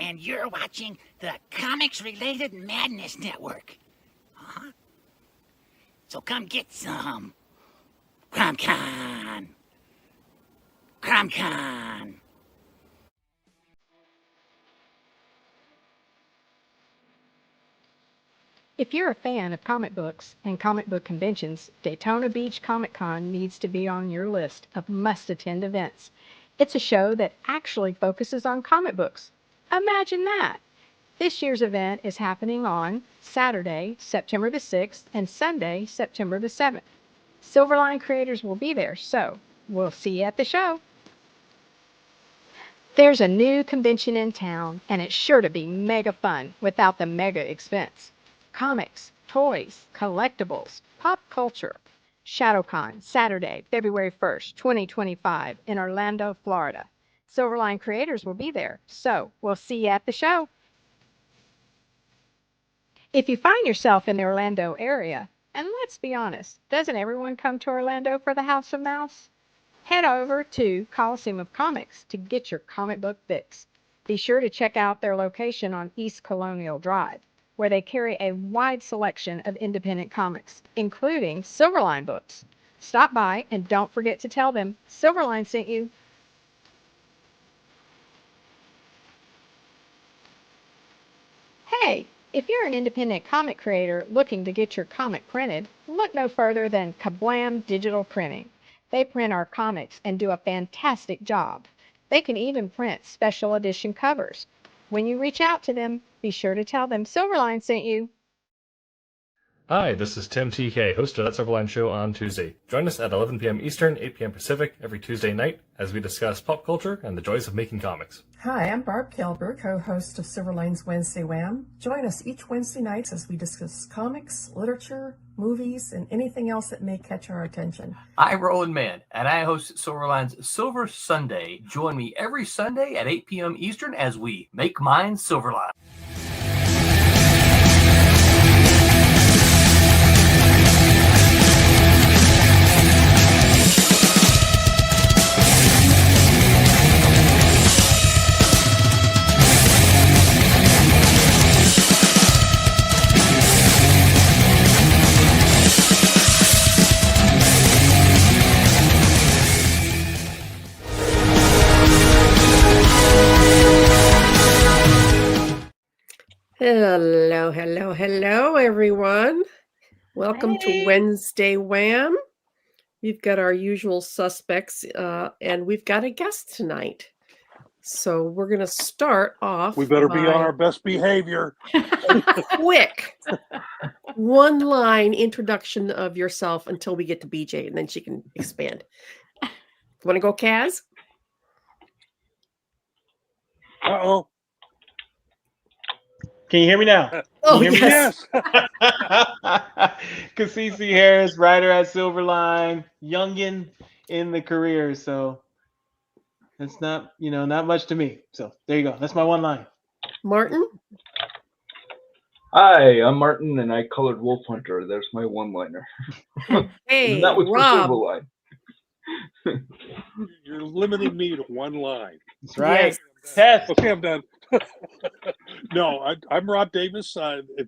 and you're watching the Comics-Related Madness Network. Uh-huh. So come get some. CromCon. CromCon. If you're a fan of comic books and comic book conventions, Daytona Beach Comic Con needs to be on your list of must-attend events. It's a show that actually focuses on comic books. Imagine that! This year's event is happening on Saturday, September the 6th, and Sunday, September the 7th. Silverline creators will be there, so we'll see you at the show. There's a new convention in town, and it's sure to be mega fun without the mega expense. Comics, toys, collectibles, pop culture. ShadowCon, Saturday, February 1st, 2025, in Orlando, Florida. Silverline creators will be there, so we'll see you at the show. If you find yourself in the Orlando area, and let's be honest, doesn't everyone come to Orlando for the House of Mouse? Head over to Coliseum of Comics to get your comic book fix. Be sure to check out their location on East Colonial Drive, where they carry a wide selection of independent comics, including Silverline books. Stop by and don't forget to tell them Silverline sent you. Hey, if you're an independent comic creator looking to get your comic printed, look no further than Kablam Digital Printing. They print our comics and do a fantastic job. They can even print special edition covers. When you reach out to them, be sure to tell them Silverline sent you. Hi, this is Tim TK, host of That Silverline Show on Tuesday. Join us at 11 p.m. Eastern, 8 p.m. Pacific every Tuesday night as we discuss pop culture and the joys of making comics. Hi, I'm Barb Kelber, co-host of Silverline's Wednesday Wham. Join us each Wednesday nights as we discuss comics, literature, movies, and anything else that may catch our attention. I'm Roland Mann, and I host Silverline's Silver Sunday. Join me every Sunday at 8 p.m. Eastern as we make mine Silverline. Hello, everyone. Welcome to Wednesday Wham. We've got our usual suspects, and we've got a guest tonight. So we're going to start off. We better be on our best behavior. Quick one-line introduction of yourself until we get to BJ, and then she can expand. Want to go, Kaz? Uh-oh. Can you hear me now? Oh, you hear yes. me? Cassisi Harris, writer at Silverline, youngin in the career. So that's not, not much to me. So there you go. That's my one line. Martin? Hi, I'm Martin, and I colored Wolf Hunter. There's my one-liner. Hey, and that was Rob. for Silverline. You're limiting me to one line. That's right. Yes. Okay, I'm done. No, I'm Rob Davis. The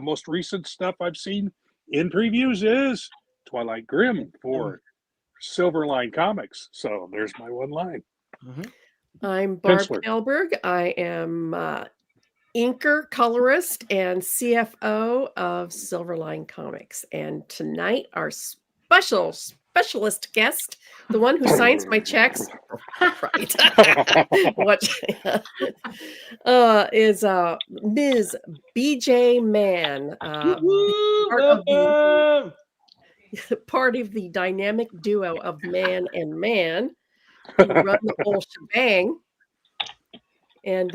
most recent stuff I've seen in previews is Twilight Grim for Silverline Comics. So there's my one line. Mm-hmm. I'm Barb Kelberg. I am inker, colorist, and CFO of Silverline Comics. And tonight, our specialist guest, the one who signs my checks, right? Is Ms. BJ Mann, part of the dynamic duo of Man and Man, who run the whole shebang. And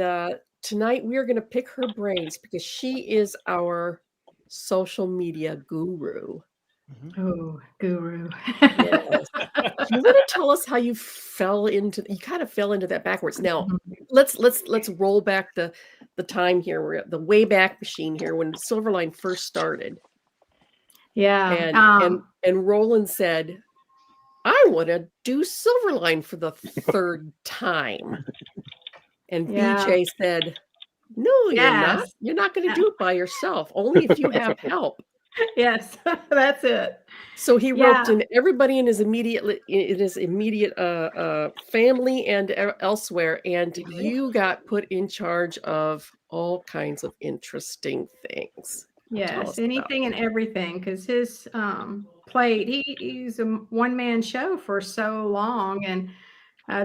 tonight we are going to pick her brains because she is our social media guru. Oh, guru. Yes. You're going to tell us how you kind of fell into that backwards. Now, let's roll back the time here. We're at the way back machine here when Silverline first started. Yeah. And Roland said, I want to do Silverline for the third time. And Yeah. BJ said, no, you're not. Yes. You're not going to do it by yourself, only if you have help. Yes, that's it. So he roped Yeah. in everybody in his immediate family and elsewhere, and you got put in charge of all kinds of interesting things. Tell Yes, us about anything and everything, because his plate, he's a one-man show for so long, and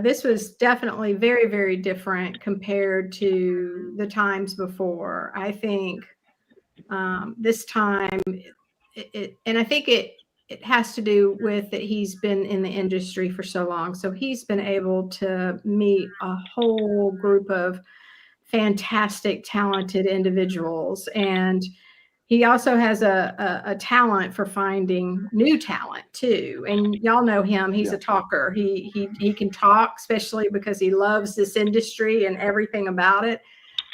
this was definitely very, very different compared to the times before. I think this time, and I think it has to do with that he's been in the industry for so long, so he's been able to meet a whole group of fantastic, talented individuals, and he also has a talent for finding new talent too. And y'all know him. He's a talker. He can talk, especially because he loves this industry and everything about it.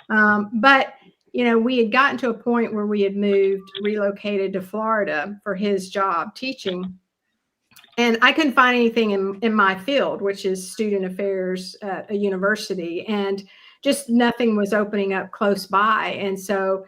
But you know, we had gotten to a point where we had relocated to Florida for his job teaching. And I couldn't find anything in my field, which is student affairs at a university. And just nothing was opening up close by. And so,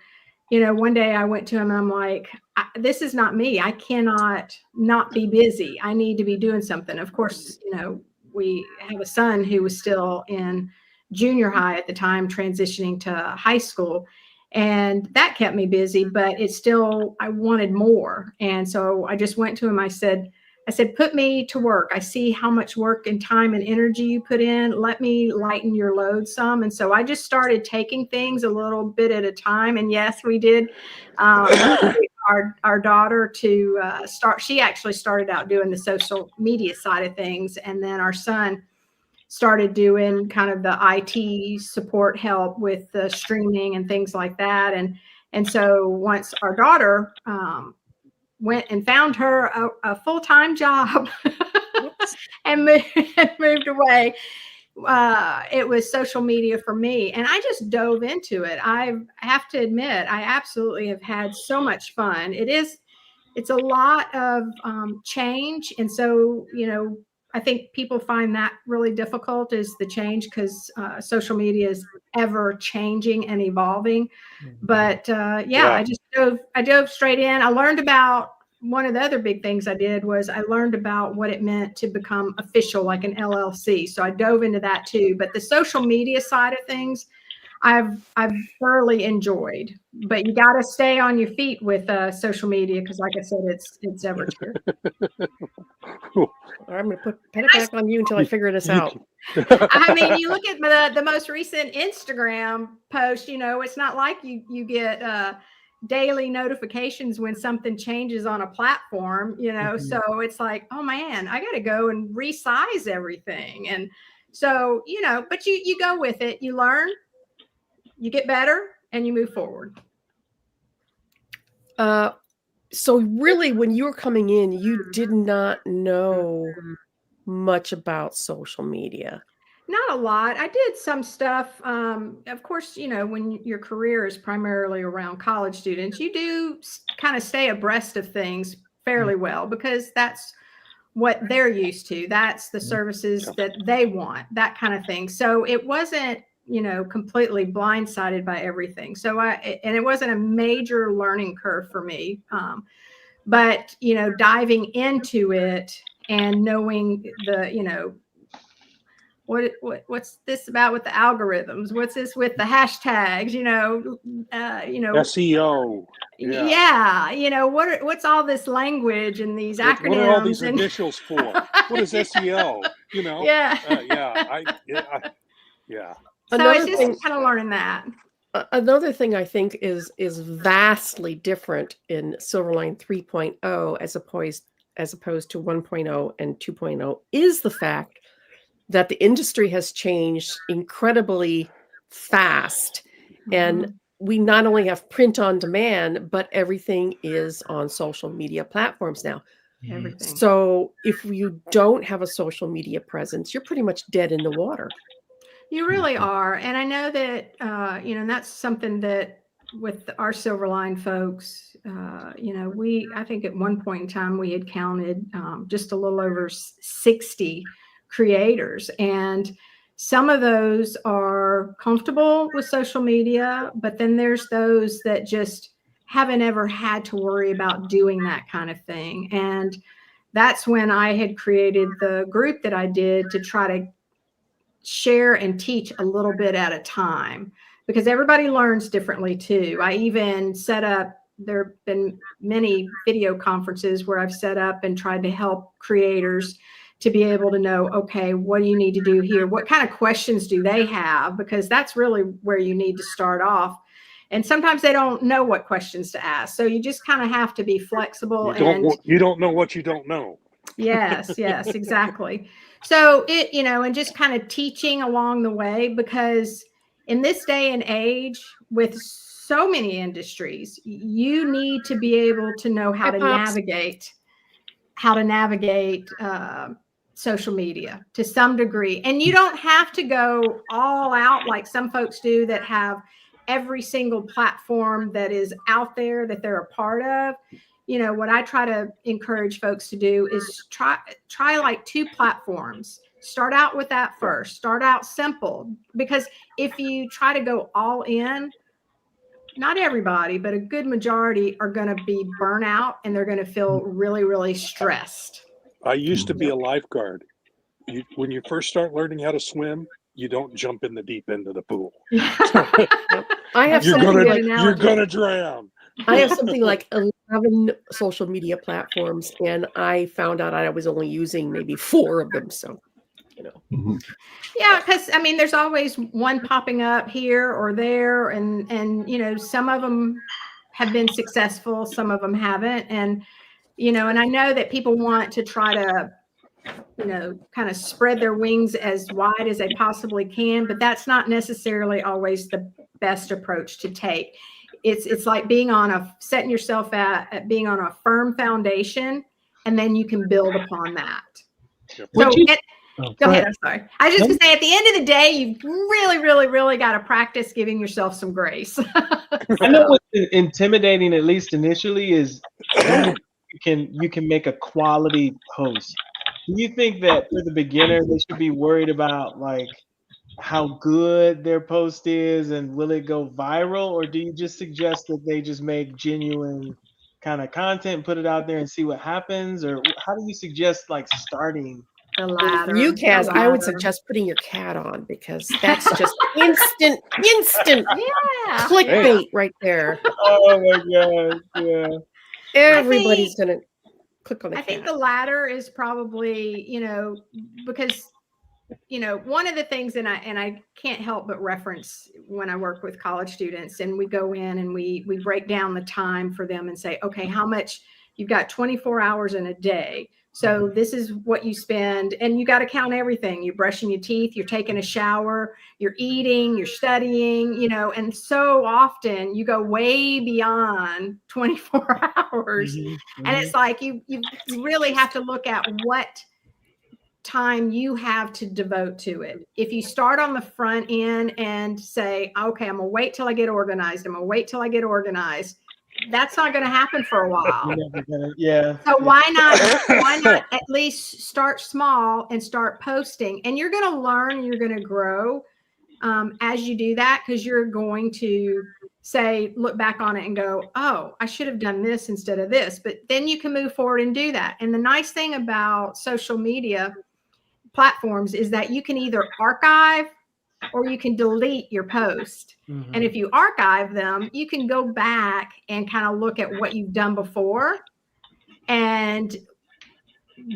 you know, one day I went to him and I'm like, this is not me. I cannot not be busy. I need to be doing something. Of course, you know, we have a son who was still in junior high at the time, transitioning to high school. And that kept me busy, but it's still, I wanted more. And so I just went to him. I said, put me to work. I see how much work and time and energy you put in. Let me lighten your load some. And so I just started taking things a little bit at a time. And yes, we did our daughter to start. She actually started out doing the social media side of things. And then our son started doing kind of the IT support help with the streaming and things like that. And so once our daughter went and found her a full-time job and moved away, it was social media for me. And I just dove into it. I have to admit, I absolutely have had so much fun. It's a lot of change. And so, you know, I think people find that really difficult is the change because social media is ever changing and evolving. But I just dove straight in. I learned about one of the other big things I did was I learned about what it meant to become official, like an LLC. So I dove into that too. But the social media side of things, I've thoroughly enjoyed. But you got to stay on your feet with social media because, like I said, it's ever here. I'm going to put it back on you until I figure this out. I mean, you look at the most recent Instagram post. You know, it's not like you get daily notifications when something changes on a platform. You know, so it's like, oh man, I got to go and resize everything. And so, you know, but you go with it. You learn. You get better and you move forward. So really, when you were coming in, you did not know much about social media. Not a lot. I did some stuff. Of course, you know, when your career is primarily around college students, you do kind of stay abreast of things fairly well because that's what they're used to. That's the services that they want, that kind of thing. So it wasn't, you know, completely blindsided by everything. So and it wasn't a major learning curve for me. But, you know, diving into it and knowing you know, what's this about with the algorithms? What's this with the hashtags? You know, SEO. Yeah. You know, what's all this language and these acronyms? What are all these initials for? What is SEO? You know? Yeah. Yeah. So it's just kind of learning that. Another thing I think is vastly different in Silverline 3.0 as opposed to 1.0 and 2.0 is the fact that the industry has changed incredibly fast. And we not only have print on demand, but everything is on social media platforms now. Everything. So if you don't have a social media presence, you're pretty much dead in the water. You really are. And I know that, you know, that's something that with our Silverline folks, you know, I think at one point in time we had counted just a little over 60 creators. And Some of those are comfortable with social media, but then there's those that just haven't ever had to worry about doing that kind of thing. And that's when I had created the group that I did to try to share and teach a little bit at a time, because everybody learns differently too. I even set up, there have been many video conferences where I've set up and tried to help creators to be able to know, okay, what do you need to do here? What kind of questions do they have? Because that's really where you need to start off. And sometimes they don't know what questions to ask. So you just kind of have to be flexible. You don't know what you don't know. Yes, exactly. So it, and just kind of teaching along the way, because in this day and age with so many industries, you need to be able to know how to navigate social media to some degree. And you don't have to go all out like some folks do that have every single platform that is out there that they're a part of. What I try to encourage folks to do is try like 2 platforms. Start out with that first. Start out simple, because if you try to go all in, not everybody, but a good majority are going to be burnt out and they're going to feel really, really stressed. I used to be a lifeguard. When you first start learning how to swim, you don't jump in the deep end of the pool. I have you're gonna drown. I have something like 11 social media platforms, and I found out I was only using maybe 4 of them. So, Yeah, because there's always one popping up here or there, and some of them have been successful, some of them haven't, and I know that people want to try to kind of spread their wings as wide as they possibly can, but that's not necessarily always the best approach to take. It's like setting yourself at being on a firm foundation, and then you can build upon that. Yep. Go ahead. I'm sorry. I was just going to say, at the end of the day, you've really, really, really got to practice giving yourself some grace. I know what's intimidating, at least initially, is you can make a quality post. Do you think that for the beginner, they should be worried about like how good their post is and will it go viral, or do you just suggest that they just make genuine kind of content, put it out there and see what happens? Or how do you suggest like starting? The latter. You, Kaz, I would suggest putting your cat on, because that's just instant clickbait right there. Oh my God. Yeah. Everybody's going to click on the cat. I think the latter is probably, because one of the things, and I can't help but reference when I work with college students, and we go in and we break down the time for them and say, okay, how much you've got 24 hours in a day. So this is what you spend, and you got to count everything. You're brushing your teeth, you're taking a shower, you're eating, you're studying, and so often you go way beyond 24 hours. And it's like, you really have to look at what time you have to devote to it. If you start on the front end and say, okay, I'm gonna wait till I get organized, that's not going to happen for a while. So why not at least start small and start posting, and you're going to learn, you're going to grow as you do that, because you're going to look back on it and go, oh, I should have done this instead of this. But then you can move forward and do that. And the nice thing about social media platforms is that you can either archive or you can delete your post. And if you archive them, you can go back and kind of look at what you've done before and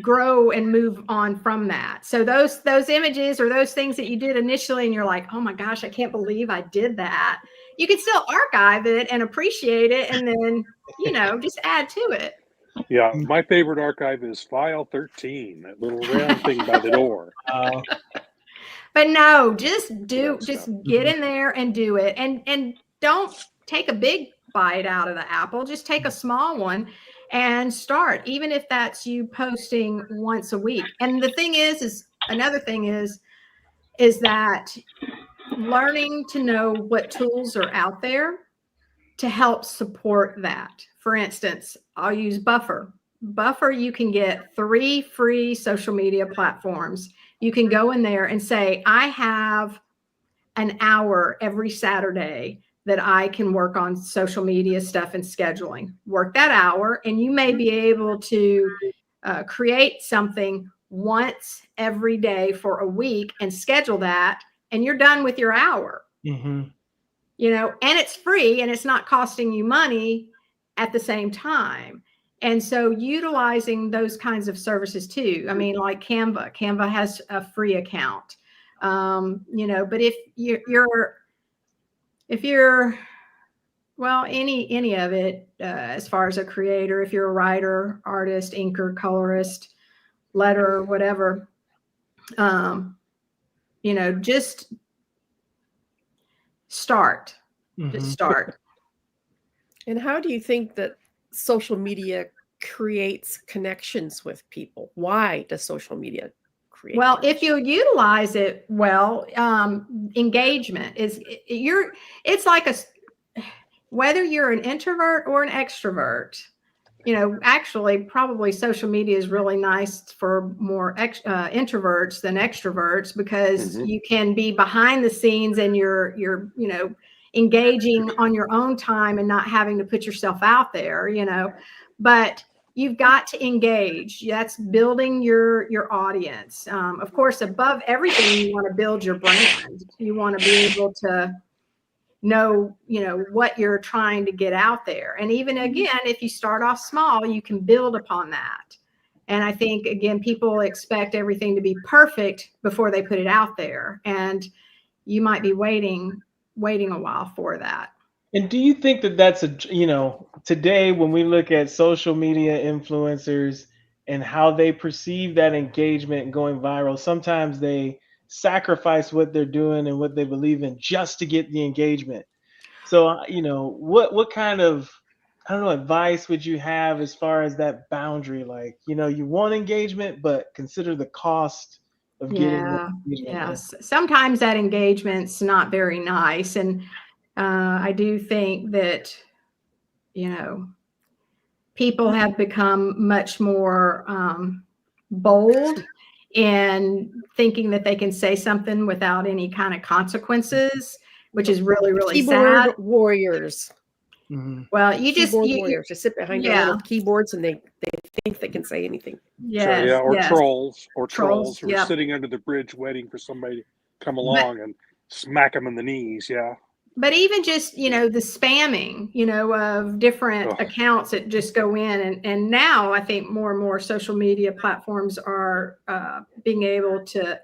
grow and move on from that. So those images or those things that you did initially, and you're like, oh my gosh, I can't believe I did that. You can still archive it and appreciate it, and then, just add to it. Yeah, my favorite archive is file 13, that little round thing by the door. But no, just get in there and do it. And don't take a big bite out of the apple. Just take a small one and start, even if that's you posting once a week. And the thing is another thing is that learning to know what tools are out there to help support that. For instance, I'll use Buffer. Buffer, you can get 3 free social media platforms. you can go in there and say, I have an hour every Saturday that I can work on social media stuff and scheduling. Work that hour, and you may be able to create something once every day for a week and schedule that, and you're done with your hour. Mm-hmm. You know, and it's free and it's not costing you money at the same time. And so utilizing those kinds of services too. I mean, like Canva has a free account. You know, but if you're well, any of it, as far as a creator, if you're a writer, artist, inker, colorist, letterer, whatever, you know, just start. Mm-hmm. Just start. And how do you think that social media creates connections with people? Why does social media create? Well, if you utilize it well, engagement is it's like whether you're an introvert or an extrovert. You know, actually, probably social media is really nice for more introverts than extroverts, because you can be behind the scenes and you're you know, engaging on your own time and not having to put yourself out there, you know. But you've got to engage. That's building your audience. Of course, above everything, you want to build your brand. You want to be able to know, you know, what you're trying to get out there. And even again, if you start off small, you can build upon that. And I think, again, people expect everything to be perfect before they put it out there. And you might be waiting a while for that. And do you think that that's you know, today when we look at social media influencers and how they perceive that engagement going viral, sometimes they sacrifice what they're doing and what they believe in just to get the engagement. So, you know, what kind of, I don't know, advice would you have as far as that boundary? Like, you know, you want engagement, but consider the cost of getting the engagement. Yes. Sometimes that engagement's not very nice. And I do think that, you know, people have become much more bold in thinking that they can say something without any kind of consequences, which is really, really keyboard sad. warriors. Mm-hmm. Well, you warriors just sit behind their little keyboards and they think they can say anything. Yes, yeah, or yes. trolls who are sitting under the bridge waiting for somebody to come along and smack them in the knees. Yeah. But even just, you know, the spamming, you know, of different accounts that just go in. And now I think more and more social media platforms are being able to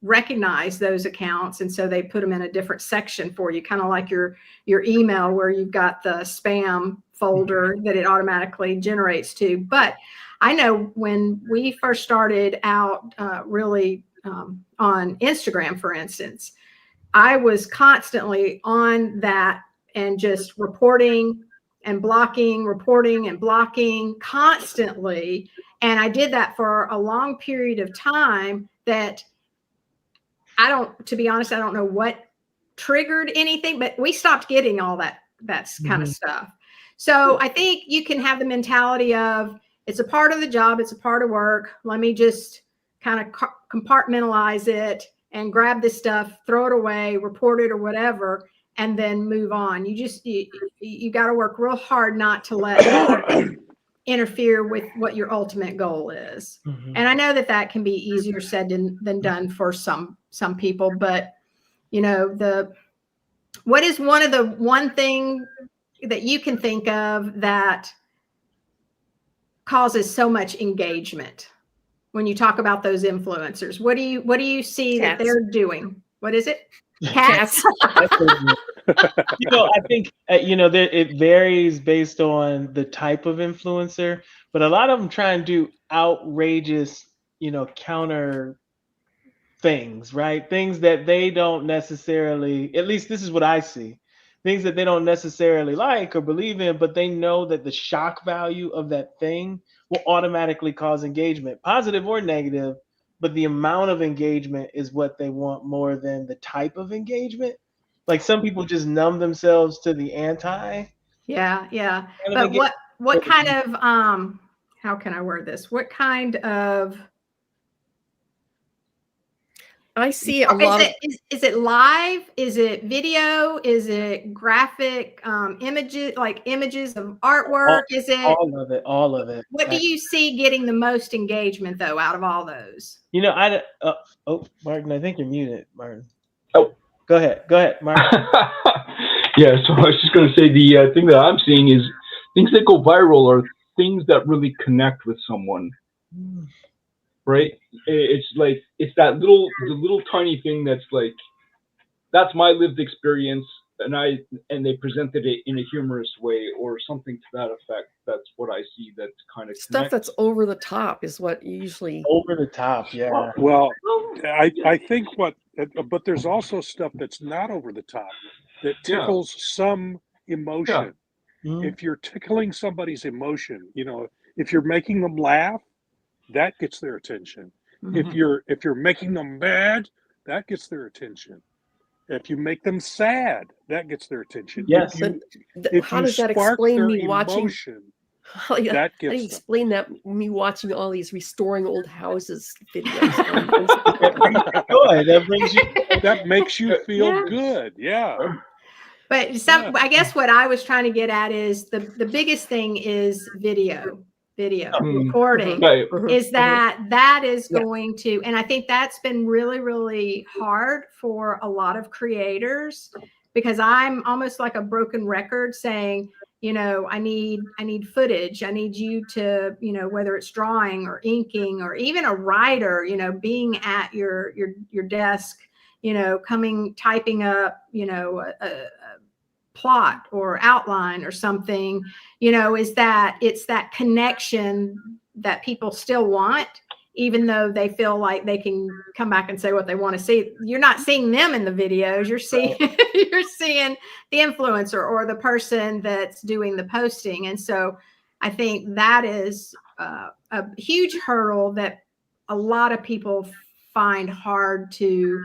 recognize those accounts. And so they put them in a different section for you, kind of like your email, where you've got the spam folder that it automatically generates to. But I know when we first started out really on Instagram, for instance, I was constantly on that and just reporting and blocking, reporting and blocking constantly. And I did that for a long period of time that to be honest, I don't know what triggered anything, but we stopped getting all that kind of stuff. So I think you can have the mentality of, it's a part of the job, it's a part of work. Let me just kind of compartmentalize it and grab this stuff, throw it away, report it or whatever, and then move on. You got to work real hard not to let that interfere with what your ultimate goal is. And I know that can be easier said than done for some people, but you know, what is one thing that you can think of that causes so much engagement? When you talk about those influencers, what do you see that they're doing? What is it? Cats. You know, I think you know, it varies based on the type of influencer, but a lot of them try and do outrageous, you know, counter things, right? Things that they don't necessarily, at least this is what I see, things that they don't necessarily like or believe in, but they know that the shock value of that thing will automatically cause engagement, positive or negative, but the amount of engagement is what they want more than the type of engagement. Like some people just numb themselves to the anti. Yeah. But what kind of how can I word this? What kind of I see a lot of. Is it live? Is it video? Is it graphic images, like images of artwork? Is it all of it? All of it. What do you see getting the most engagement though out of all those? You know, Martin, I think you're muted, Martin. Oh, go ahead, Martin. Yeah, so I was just going to say the thing that I'm seeing is things that go viral are things that really connect with someone, right? It's like it's the little tiny thing that's like, that's my lived experience, and they presented it in a humorous way or something to that effect. That's what I see that kind of stuff that's over the top is what usually over the top. Yeah. Well, I think but there's also stuff that's not over the top that tickles some emotion. Yeah. If you're tickling somebody's emotion, if you're making them laugh, that gets their attention. If you're making them mad, that gets their attention. If you make them sad, that gets their attention. Yes. How does that explain me watching? Emotion, how do you explain that me watching all these restoring old houses videos? That makes you feel good. Yeah. But I guess what I was trying to get at is the biggest thing is video recording is that is going to, and I think that's been really, really hard for a lot of creators, because I'm almost like a broken record saying, I need footage. I need you to, whether it's drawing or inking or even a writer, being at your desk, typing up, a plot or outline or something, is that it's that connection that people still want, even though they feel like they can come back and say what they want to see. You're not seeing them in the videos. You're seeing the influencer or the person that's doing the posting. And so I think that is a huge hurdle that a lot of people find hard to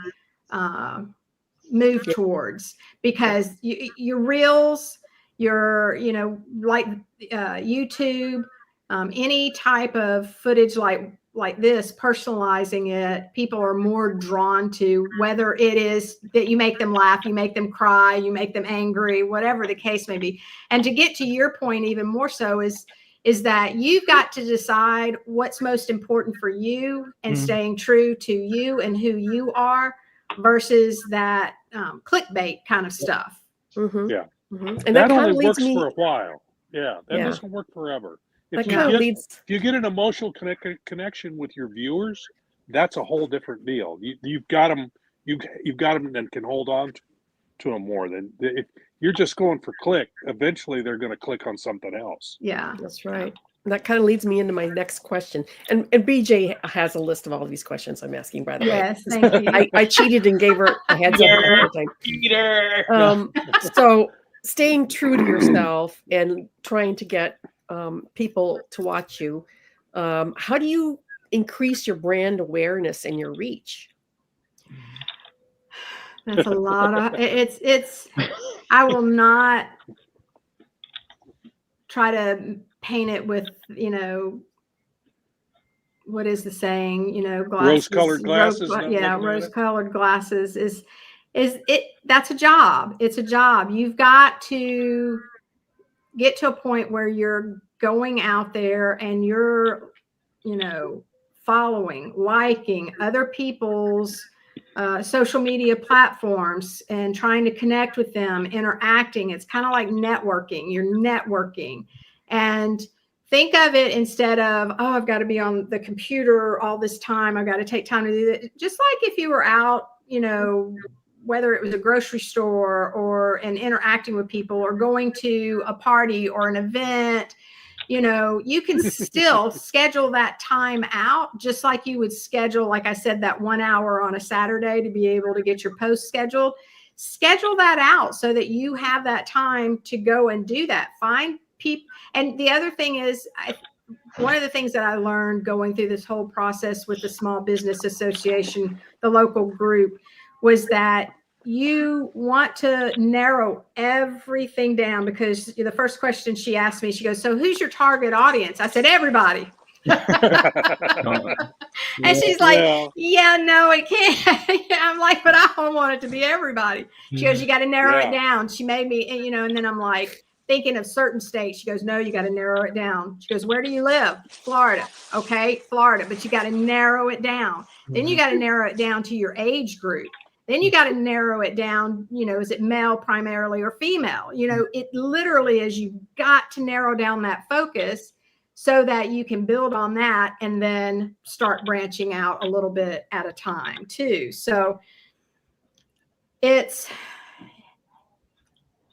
move towards, because your reels, your like YouTube, any type of footage like this, personalizing it, people are more drawn to, whether it is that you make them laugh, you make them cry, you make them angry, whatever the case may be. And to get to your point even more so is that you've got to decide what's most important for you and staying true to you and who you are, versus that clickbait kind of stuff. Yeah. And that only works for a while. Yeah, that doesn't work forever. If you get an emotional connection with your viewers, that's a whole different deal. You've got them. You've got them and can hold on to them more than if you're just going for click. Eventually, they're going to click on something else. Yeah, that's right. And that kind of leads me into my next question. And BJ has a list of all of these questions I'm asking, by the way. Yes, thank you. I cheated and gave her a heads up. Peter. So staying true to yourself and trying to get people to watch you, how do you increase your brand awareness and your reach? That's a lot of it's I will not try to paint it with, what is the saying, glasses, rose-colored glasses. Rose-colored glasses is it. That's a job. It's a job. You've got to get to a point where you're going out there and you're, following, liking other people's social media platforms and trying to connect with them, interacting. It's kind of like networking. You're networking, and think of it instead of, oh, I've got to be on the computer all this time. I've got to take time to do that. Just like if you were out, whether it was a grocery store and interacting with people or going to a party or an event, you can still schedule that time out, just like you would schedule, like I said, that 1 hour on a Saturday to be able to get your post scheduled. Schedule that out so that you have that time to go and do that. Find people. And the other thing is, one of the things that I learned going through this whole process with the Small Business Association, the local group, was that you want to narrow everything down, because the first question she asked me, she goes, so who's your target audience? I said, everybody. And she's like, yeah, no, it can't. I'm like, but I don't want it to be everybody. She goes, you got to narrow it down. She made me, you know, and then I'm like thinking of certain states. She goes, no, you got to narrow it down. She goes, where do you live? Florida. Okay, Florida, but you got to narrow it down. Then you got to narrow it down to your age group. Then you got to narrow it down, you know, is it male primarily or female? You know, it literally is, you've got to narrow down that focus so that you can build on that and then start branching out a little bit at a time too. So it's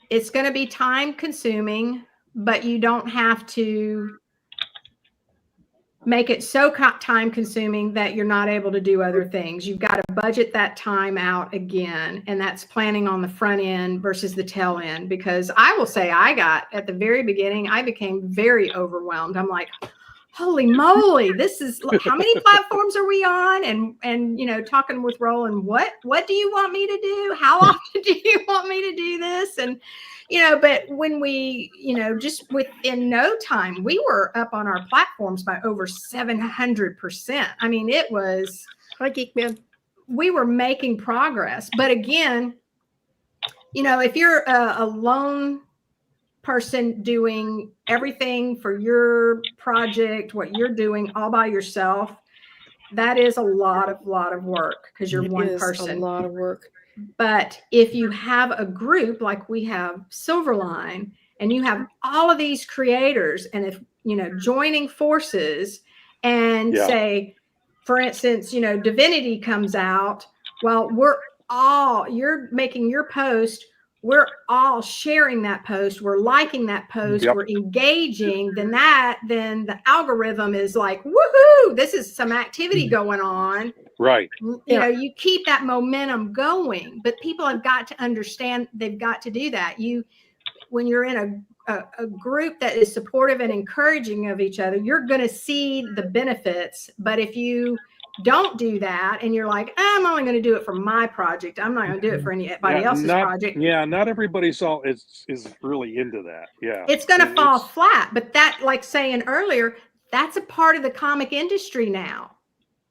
going to be time consuming, but you don't have to make it so time consuming that you're not able to do other things. You've got to budget that time out again. And that's planning on the front end versus the tail end. Because I will say, I got at the very beginning, I became very overwhelmed. I'm like, holy moly, this is, how many platforms are we on? And, you know, talking with Roland, what do you want me to do? How often do you want me to do this? And, you know, but when we, you know, just within no time, we were up on our platforms by over 700%. I mean, it was, hi, Geek Man. We were making progress. But again, you know, if you're a lone person doing everything for your project, what you're doing all by yourself, that is a lot of work because you're one person. A lot of work. But if you have a group like we have Silverline, and you have all of these creators, and if, you know, joining forces and say, for instance, you know, Divinity comes out, well, you're making your post, we're all sharing that post, we're liking that post, we're engaging, then the algorithm is like, woohoo, this is some activity going on. Right. You know, you keep that momentum going, but people have got to understand they've got to do that. When you're in a group that is supportive and encouraging of each other, you're going to see the benefits. But if you don't do that and you're like, I'm only going to do it for my project, I'm not going to do it for anybody else's project. Yeah, not everybody's is really into that. Yeah, it's going to fall flat. But that, like saying earlier, that's a part of the comic industry now.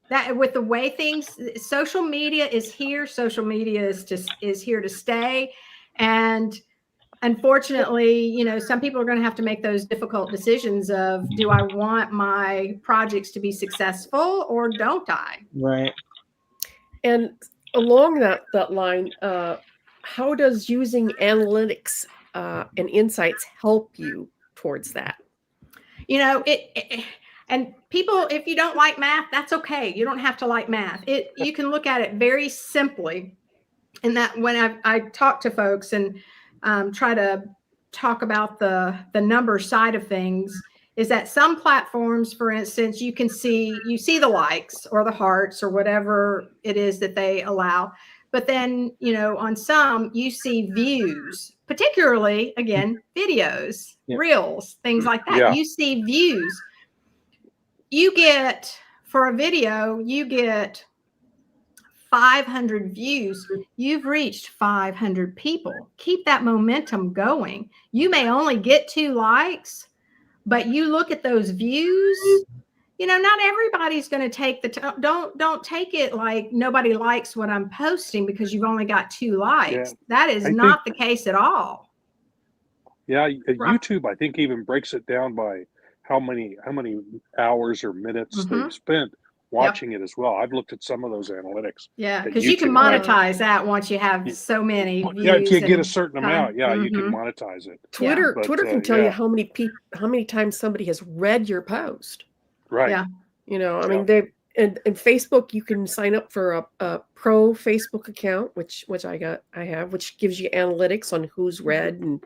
That with the way things, social media is here. Social media is here to stay, and unfortunately, you know, some people are going to have to make those difficult decisions of, do I want my projects to be successful or don't I? Right. And along that line, how does using analytics and insights help you towards that? You know, and people, if you don't like math, that's okay. You don't have to like math. You can look at it very simply. And that when I talk to folks and try to talk about the number side of things, is that some platforms, for instance, you see the likes or the hearts or whatever it is that they allow. But then, you know, on some you see views, particularly, again, videos, reels, things like that. You see views. You get, for a video, you get 500 views. You've reached 500 people. Keep that momentum going. You may only get 2 likes, but you look at those views, you know, not everybody's going to take don't take it like nobody likes what I'm posting because you've only got 2 likes. That is not the case at all. Yeah, YouTube, I think, even breaks it down by how many hours or minutes they've spent watching it as well. I've looked at some of those analytics. Yeah, because you can monetize that once you have so many views. Yeah, if you get a certain amount, you can monetize it. Twitter can tell you how many times somebody has read your post. Right. Yeah. You know, I mean, and Facebook, you can sign up for a pro Facebook account, which I have, which gives you analytics on who's read and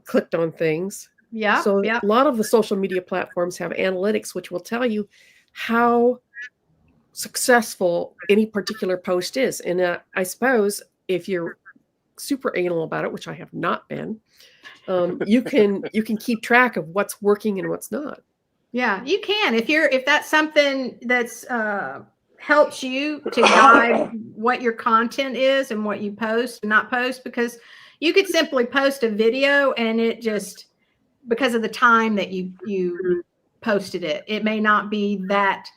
clicked on things. Yeah. So a lot of the social media platforms have analytics, which will tell you how successful any particular post is. And I suppose if you're super anal about it, which I have not been, you can keep track of what's working and what's not. Yeah, you can. If that's something that's helps you to guide what your content is and what you post and not post, because you could simply post a video and it just, because of the time that you posted it. It may not be that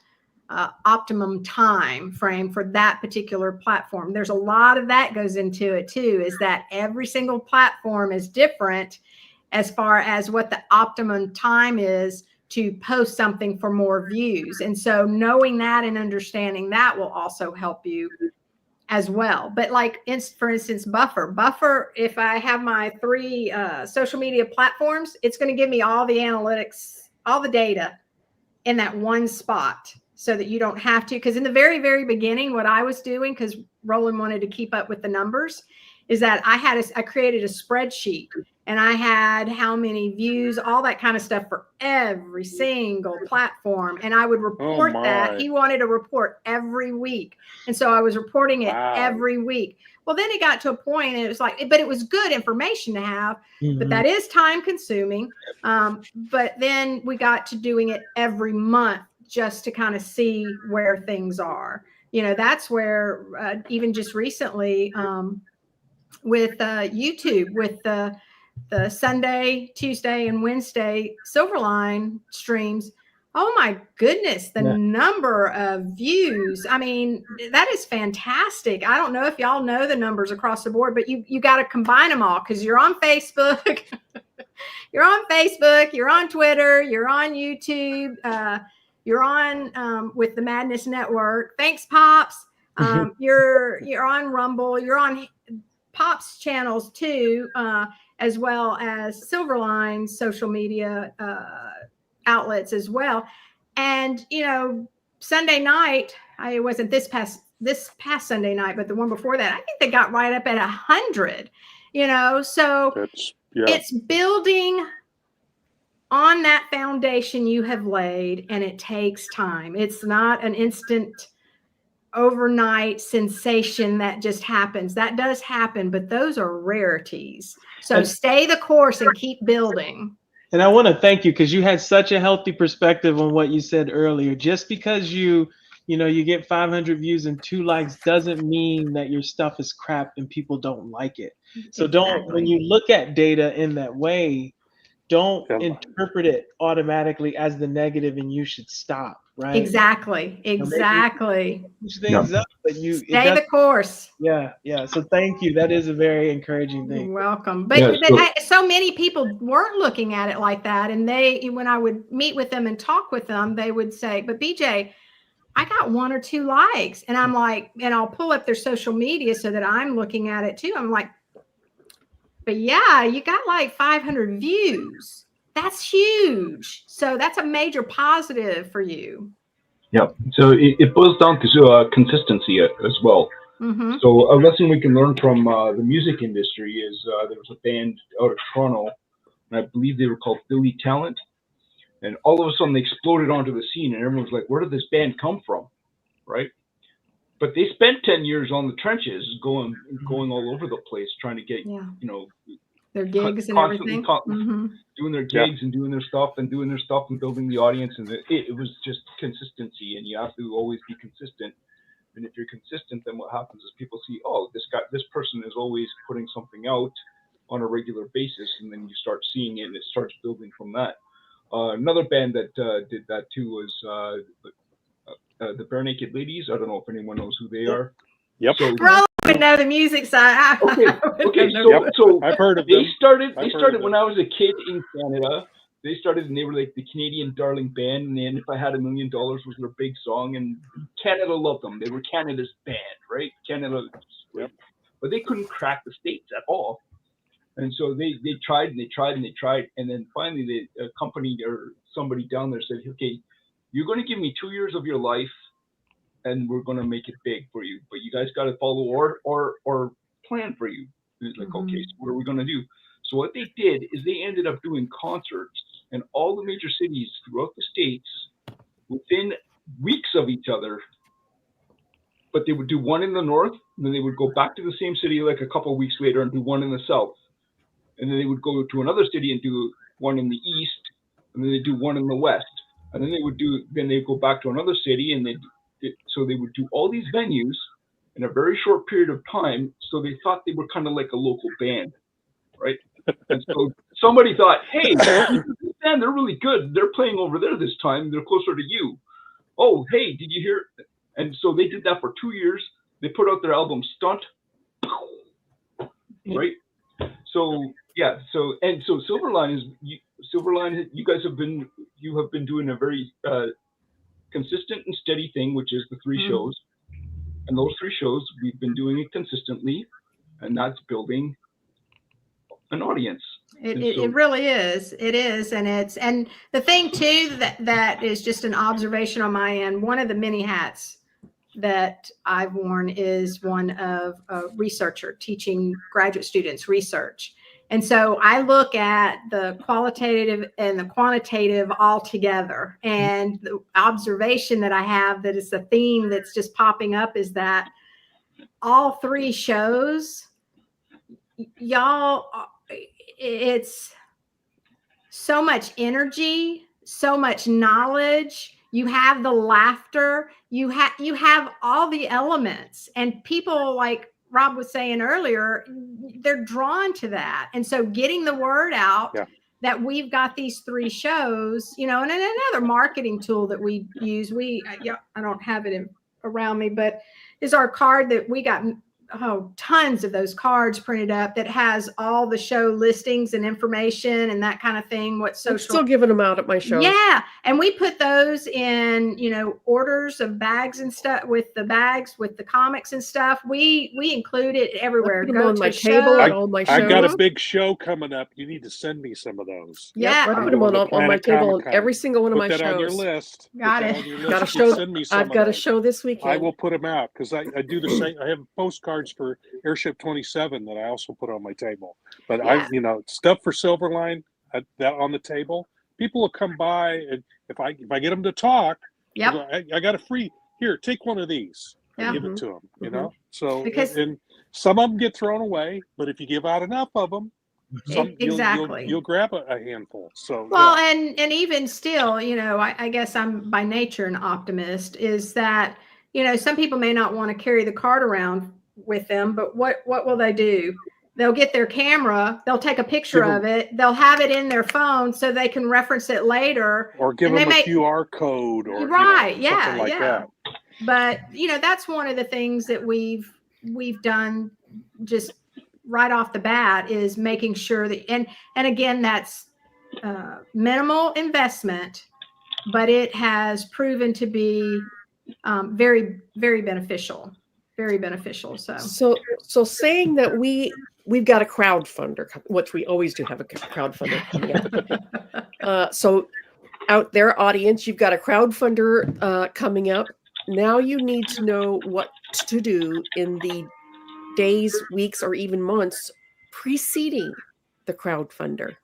optimum time frame for that particular platform. There's a lot of that goes into it too, is that every single platform is different as far as what the optimum time is to post something for more views. And so knowing that and understanding that will also help you as well. But like, for instance, Buffer, if I have my 3 social media platforms, it's going to give me all the analytics, all the data in that one spot, so that you don't have to. Because in the very, very beginning, what I was doing, because Roland wanted to keep up with the numbers, is that I created a spreadsheet, and I had how many views, all that kind of stuff for every single platform. And I would report that. He wanted a report every week. And so I was reporting it every week. Well, then it got to a point, and it was like, but it was good information to have, but that is time consuming. But then we got to doing it every month, just to kind of see where things are. You know, that's where even just recently with YouTube, with the Sunday, Tuesday, and Wednesday Silverline streams, oh my goodness, the number of views. I mean, that is fantastic. I don't know if y'all know the numbers across the board, but you got to combine them all, because you're on Facebook, you're on Facebook, you're on Twitter, you're on YouTube, you're on with the Madness Network. Thanks, Pops. You're on Rumble. You're on Pops channels too, as well as Silverline social media outlets as well. And you know, Sunday night, it wasn't this past Sunday night, but the one before that, I think they got right up at 100. You know, so it's building on that foundation you have laid, and it takes time. It's not an instant overnight sensation that just happens. That does happen, but those are rarities. So stay the course and keep building. And I want to thank you, because you had such a healthy perspective on what you said earlier. Just because you get 500 views and 2 likes doesn't mean that your stuff is crap and people don't like it. So when you look at data in that way, don't interpret it automatically as the negative and you should stop, right? Exactly. Things up, but stay the course. Yeah. So thank you. That is a very encouraging thing. You're welcome. But so many people weren't looking at it like that. And when I would meet with them and talk with them, they would say, but BJ, I got 1 or 2 likes. And I'm like, and I'll pull up their social media so that I'm looking at it too. I'm like, but yeah, you got like 500 views. That's huge. So that's a major positive for you. Yep. So it boils down to consistency as well. So a lesson we can learn from the music industry is there was a band out of Toronto, and I believe they were called Philly Talent. And all of a sudden they exploded onto the scene, and everyone's like, where did this band come from? Right? But they spent 10 years on the trenches, going all over the place, trying to get, their gigs and everything, doing their gigs and doing their stuff and building the audience. And it was just consistency, and you have to always be consistent. And if you're consistent, then what happens is people see, oh, this person is always putting something out on a regular basis, and then you start seeing it, and it starts building from that. Another band that did that too was the Bare Naked Ladies. I don't know if anyone knows who they are. Yep. So, I would know the music side. Okay. So I've heard of them. They started when I was a kid in Canada. They started, and they were like the Canadian darling band. And then If I Had $1 Million was their big song, and Canada loved them. They were Canada's band, right? Canada, but they couldn't crack the States at all. And so they tried and they tried and they tried, and then finally a company or somebody down there said, okay, you're going to give me 2 years of your life, and we're going to make it big for you, but you guys got to follow or plan for you. It's like, okay, so what are we going to do? So what they did is they ended up doing concerts in all the major cities throughout the States within weeks of each other. But they would do one in the north, and then they would go back to the same city like a couple of weeks later and do one in the south. And then they would go to another city and do one in the east, and then they do one in the west. And then they'd go back to another city, and so they would do all these venues in a very short period of time. So they thought they were kind of like a local band, right? And so somebody thought, hey, we do this man, they're really good. They're playing over there this time. They're closer to you. Oh, hey, did you hear? And so they did that for 2 years. They put out their album Stunt. Right. So yeah. So Silverline you guys have been doing a very consistent and steady thing, which is the 3 shows. And those 3 shows, we've been doing it consistently, and that's building an audience. It really is. It is. And the thing too, that is just an observation on my end. One of the many hats that I've worn is one of a researcher teaching graduate students research. And so I look at the qualitative and the quantitative all together. And the observation that I have that is the theme that's just popping up is that all 3 shows, y'all, it's so much energy, so much knowledge. You have the laughter, you have all the elements, and people, like Rob was saying earlier, they're drawn to that. And so getting the word out that we've got these 3 shows, and another marketing tool that we use, I don't have it around me, but is our card that we got tons of those cards printed up that has all the show listings and information and that kind of thing. What social? I'm still giving them out at my shows. Yeah, and we put those in, orders of bags and stuff, with the bags with the comics and stuff. We include it everywhere. Put them on my table at all my shows. I've got a big show coming up. You need to send me some of those. Yeah, I put them on my table on every single one of my shows. Put that on your list. Got it. Got a show. I've got a show this weekend. I will put them out because I do the same. I have postcards for Airship 27 that I also put on my table. But stuff for Silverline that on the table. People will come by, and if I get them to talk, I got a free here. Take one of these. And give it to them. So and some of them get thrown away, but if you give out enough of them, you'll grab a handful. So and even still, I guess I'm by nature an optimist. Is that some people may not want to carry the card around with them, but what will they do? They'll get their camera, they'll take a picture of it, they'll have it in their phone so they can reference it later, or give them a QR code, or something like that. But that's one of the things that we've done just right off the bat, is making sure that and again, that's minimal investment, but it has proven to be very, very beneficial. Very beneficial. So saying that we've got a crowdfunder, which we always do have a crowdfunder coming up. So out there, audience, you've got a crowdfunder coming up. Now you need to know what to do in the days, weeks, or even months preceding the crowdfunder.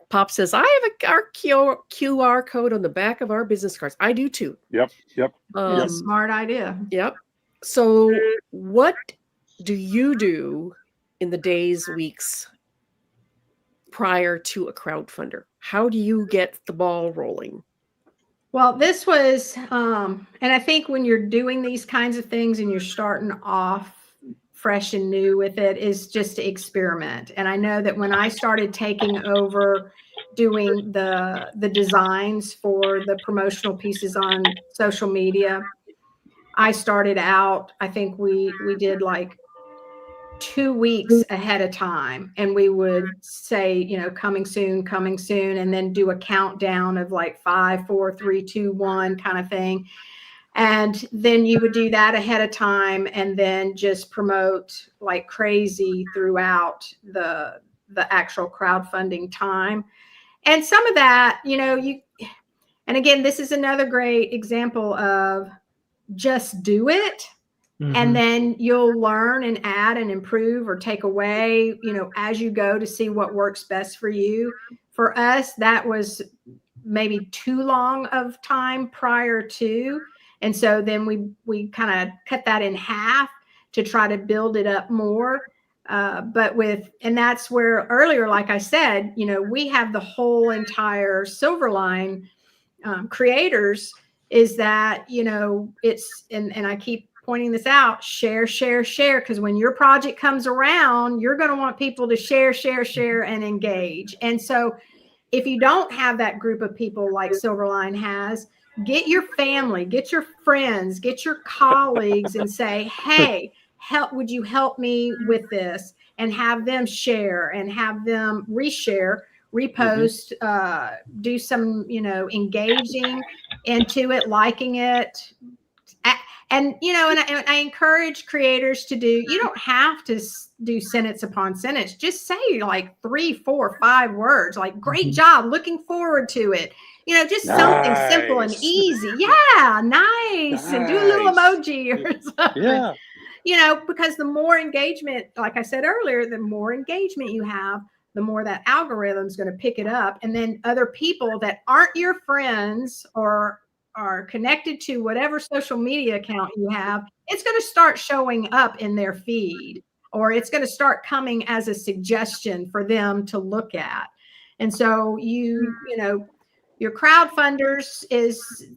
Pop says, I have our QR code on the back of our business cards. I do too. Yep. Smart idea. Yep. So what do you do in the days, weeks prior to a crowdfunder? How do you get the ball rolling? Well, this was, and I think when you're doing these kinds of things and you're starting off fresh and new with it, is just to experiment. And I know that when I started taking over doing the designs for the promotional pieces on social media, I started out, I think we did like 2 weeks ahead of time, and we would say, coming soon, and then do a countdown of like 5, 4, 3, 2, 1 kind of thing. And then you would do that ahead of time, and then just promote like crazy throughout the actual crowdfunding time. And some of that, and again, this is another great example of just do it. Mm-hmm. And then you'll learn and add and improve or take away, as you go, to see what works best for you. For us, that was maybe too long of time prior to. And so then we kind of cut that in half to try to build it up more. And that's where earlier, like I said, we have the whole entire Silverline creators, is that, it's, and I keep pointing this out, share, because when your project comes around, you're going to want people to share, and engage. And so, if you don't have that group of people like Silverline has, get your family, get your friends, get your colleagues and say, hey, would you help me with this? And have them share and have them reshare, repost, do some, engaging into it, liking it. And, and I encourage creators to do, you don't have to do sentence upon sentence. Just say like 3, 4, 5 words, like, great job, looking forward to it. Just something simple and easy. Yeah, nice. And do a little emoji or something. Yeah. Because the more engagement, like I said earlier, the more engagement you have, the more that algorithm is going to pick it up. And then other people that aren't your friends or are connected to whatever social media account you have, it's going to start showing up in their feed, or it's going to start coming as a suggestion for them to look at. And so your crowdfunders is,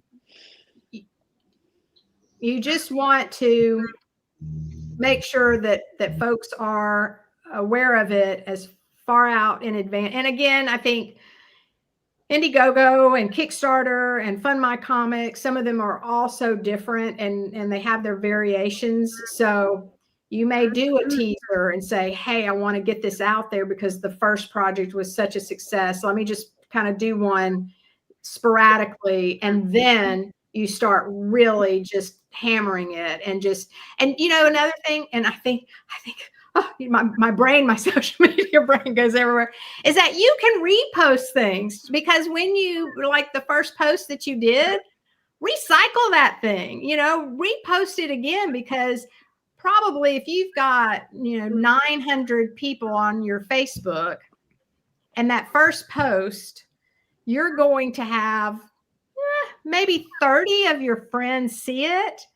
you just want to make sure that folks are aware of it as far out in advance. And again, I think Indiegogo and Kickstarter and Fund My Comics, some of them are also different and they have their variations. So you may do a teaser and say, hey, I want to get this out there because the first project was such a success. Let me just kind of do one sporadically. And then you start really just hammering it and another thing. And I think my brain, my social media brain goes everywhere, is that you can repost things, because when you, like the first post that you did, recycle that thing, repost it again, because probably if you've got, 900 people on your Facebook and that first post, you're going to have maybe 30 of your friends see it.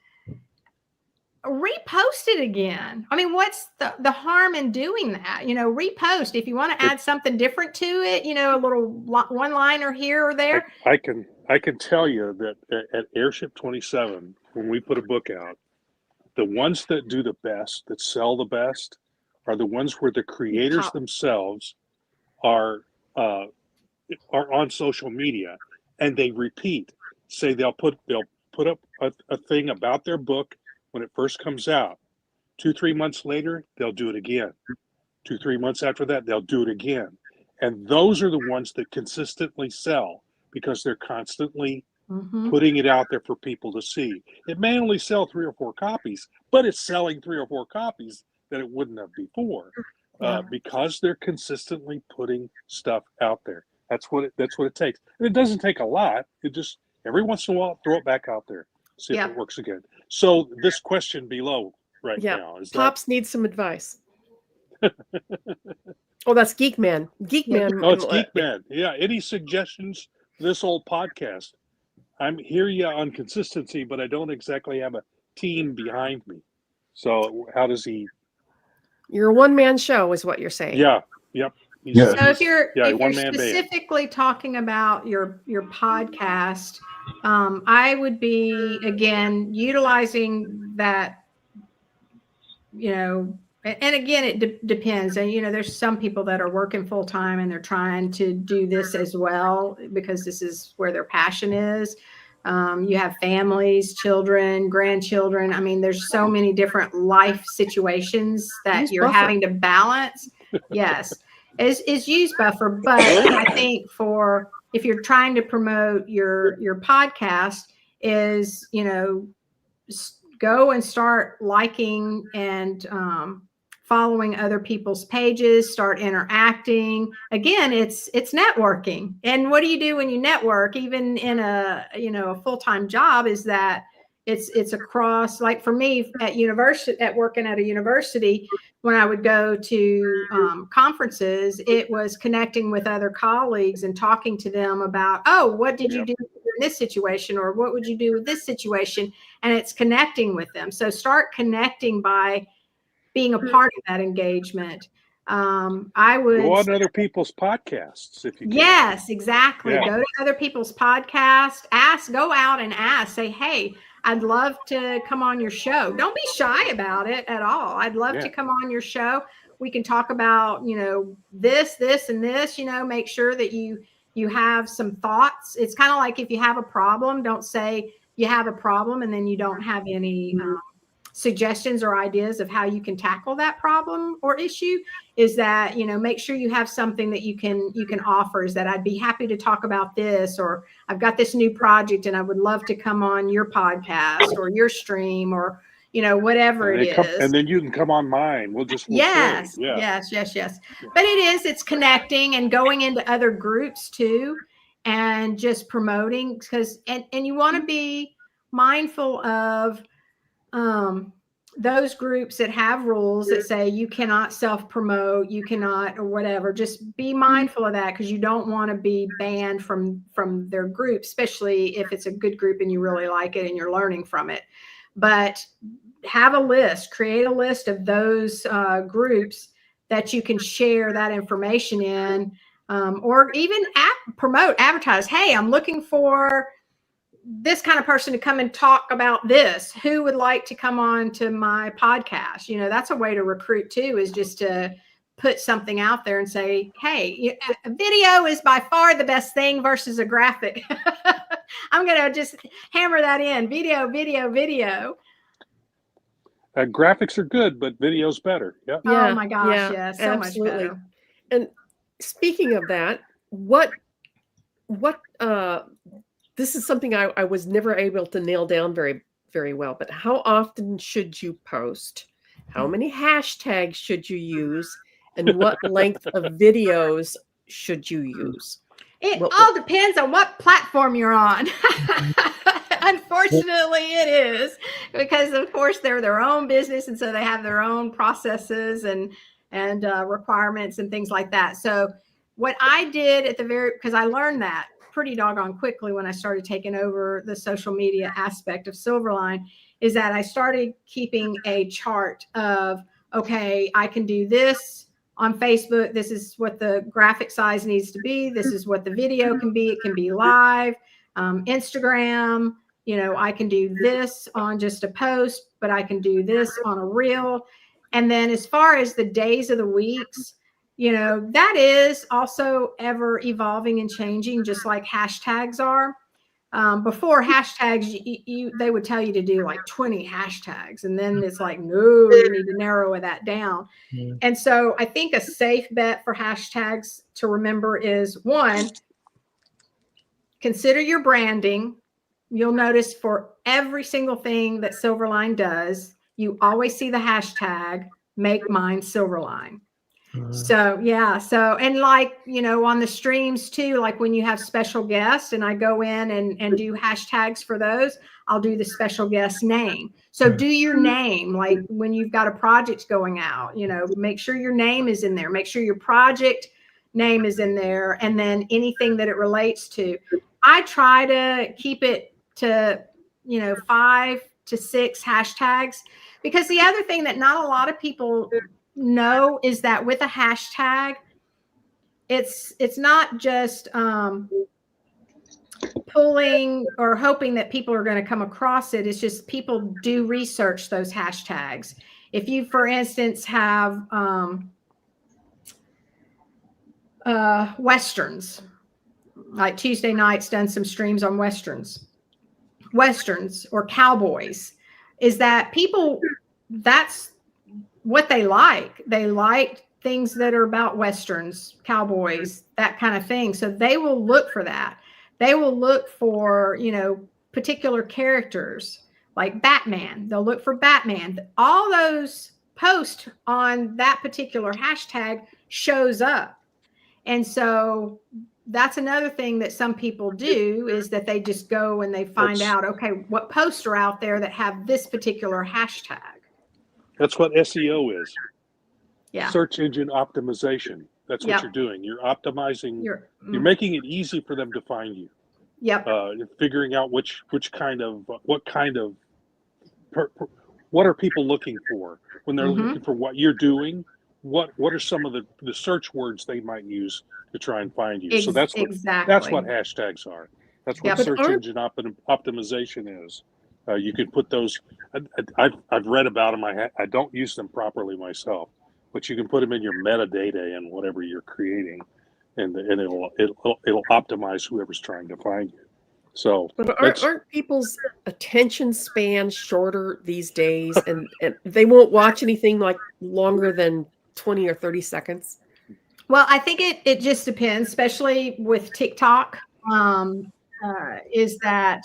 Repost it again. I mean, what's the harm in doing that? Repost. If you want to add something different to it, a little one-liner here or there. I can tell you that at Airship 27, when we put a book out, the ones that do the best, that sell the best, are the ones where the creators themselves are on social media, and they repeat. Say they'll put up a thing about their book when it first comes out. 2-3 months later, they'll do it again. 2-3 months after that, they'll do it again. And those are the ones that consistently sell, because they're constantly putting it out there for people to see. It may only sell 3 or 4 copies, but it's selling 3 or 4 copies that it wouldn't have before, because they're consistently putting stuff out there. That's what it takes. And it doesn't take a lot. It just, every once in a while, throw it back out there, see if it works again. So this question below now is Pops needs some advice. Oh, that's Geek Man. Geek Man. Oh, it's Geek Man. Yeah. Any suggestions for this old podcast? I'm hear you on consistency, but I don't exactly have a team behind me. So how does he? You're a one-man show, is what you're saying. Yeah. Yep. So if you're specifically talking about your podcast, I would be, again, utilizing that, and again, it depends. And, there's some people that are working full time and they're trying to do this as well, because this is where their passion is. You have families, children, grandchildren. I mean, there's so many different life situations that you're having to balance. Yes. Is use buffer, but I think if you're trying to promote your podcast, is go and start liking and following other people's pages, start interacting. Again, it's networking. And what do you do when you network, even in a full-time job, is that it's across, like for me working at a university, when I would go to conferences, it was connecting with other colleagues and talking to them about, what did you do in this situation? Or what would you do with this situation? And it's connecting with them. So start connecting by being a part of that engagement. I would go on other people's podcasts if you can. Yes, exactly. Yeah. Go to other people's podcasts, go out and ask, say, hey, I'd love to come on your show. Don't be shy about it at all. I'd love to come on your show. We can talk about, this, and this, make sure that you you have some thoughts. It's kind of like if you have a problem, don't say you have a problem and then you don't have any suggestions or ideas of how you can tackle that problem or issue. Is that, make sure you have something that you can offer. Is that I'd be happy to talk about this, or I've got this new project and I would love to come on your podcast or your stream, or whatever it is. And then you can come on mine. We'll yes, say, yeah. yes. But it's connecting and going into other groups too, and just promoting, because and you want to be mindful of those groups that have rules that say you cannot self-promote, you cannot, or whatever. Just be mindful of that, because you don't want to be banned from their group, especially if it's a good group and you really like it and you're learning from it. But have a list, create a list of those groups that you can share that information in, or even advertise. Hey, I'm looking for this kind of person to come and talk about this. Who would like to come on to my podcast? That's a way to recruit too, is just to put something out there and say, hey, a video is by far the best thing versus a graphic. I'm going to just hammer that in. Video. Graphics are good, but video's better. Yeah. Oh my gosh. Yeah. So absolutely. Much better. And speaking of that, what this is something I was never able to nail down very, very well, but how often should you post? How many hashtags should you use? And what length of videos should you use? It all depends on what platform you're on. Unfortunately, it is, because of course they're their own business, and so they have their own processes and requirements and things like that. So what I did because I learned that pretty doggone quickly when I started taking over the social media aspect of Silverline, is that I started keeping a chart of, okay, I can do this on Facebook. This is what the graphic size needs to be. This is what the video can be. It can be live. Instagram, I can do this on just a post, but I can do this on a reel. And then as far as the days of the weeks, that is also ever evolving and changing, just like hashtags are. Before hashtags, they would tell you to do like 20 hashtags. And then it's like, no, you need to narrow that down. Yeah. And so I think a safe bet for hashtags to remember is, one, consider your branding. You'll notice for every single thing that Silverline does, you always see the hashtag, make mine Silverline. So, yeah. So, and like, on the streams too, like when you have special guests and I go in and do hashtags for those, I'll do the special guest name. So do your name, like when you've got a project going out, make sure your name is in there, make sure your project name is in there. And then anything that it relates to. I try to keep it to, 5 to 6 hashtags, because the other thing that not a lot of people know is that with a hashtag, it's not just pulling or hoping that people are going to come across it. It's just people do research those hashtags. If you, for instance, have Westerns, like Tuesday nights, done some streams on Westerns or cowboys, is that people, that's what they like. They like things that are about Westerns, cowboys, that kind of thing. So they will look for that. They will look for, particular characters like Batman. They'll look for Batman. All those posts on that particular hashtag shows up. And so that's another thing that some people do, is that they just go and they find out, okay, what posts are out there that have this particular hashtag. That's what SEO is. Yeah. Search engine optimization. That's what you're doing. You're optimizing. You're making it easy for them to find you. Yep. You're figuring out what are people looking for when they're looking for what you're doing. What are some of the search words they might use to try and find you? So that's what hashtags are. That's what search engine optimization is. You can put those. I've read about them. I don't use them properly myself, but you can put them in your metadata and whatever you're creating, and it'll optimize whoever's trying to find you. So, but aren't people's attention span shorter these days, and they won't watch anything like longer than 20 or 30 seconds? Well, I think it just depends, especially with TikTok. Is that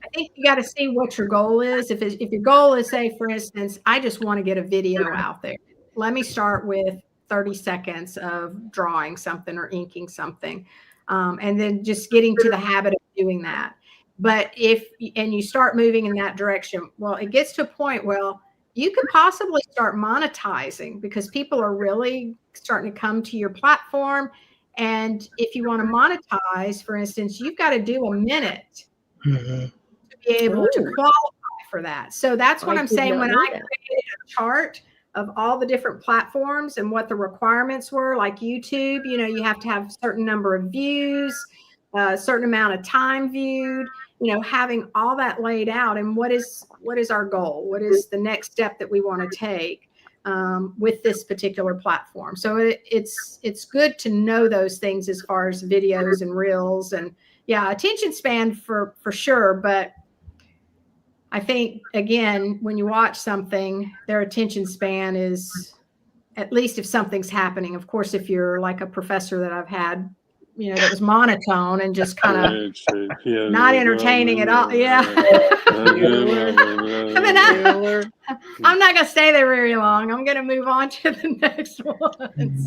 I think you got to see what your goal is. If your goal is, say, for instance, I just want to get a video out there. Let me start with 30 seconds of drawing something or inking something, and then just getting to the habit of doing that. But and you start moving in that direction, well, it gets to a point, well, you could possibly start monetizing because people are really starting to come to your platform. And if you want to monetize, for instance, you've got to do a minute to be able to qualify for that. So that's what I'm saying. When I created a chart of all the different platforms and what the requirements were, like YouTube, you have to have a certain number of views, a certain amount of time viewed, having all that laid out, and what is our goal? What is the next step that we want to take with this particular platform? So it's good to know those things as far as videos and reels, and attention span for sure. But I think, again, when you watch something, their attention span is, at least if something's happening. Of course, if you're like a professor that I've had, that was monotone and just kind of not entertaining at all. Yeah. I'm not going to stay there very long. I'm going to move on to the next one.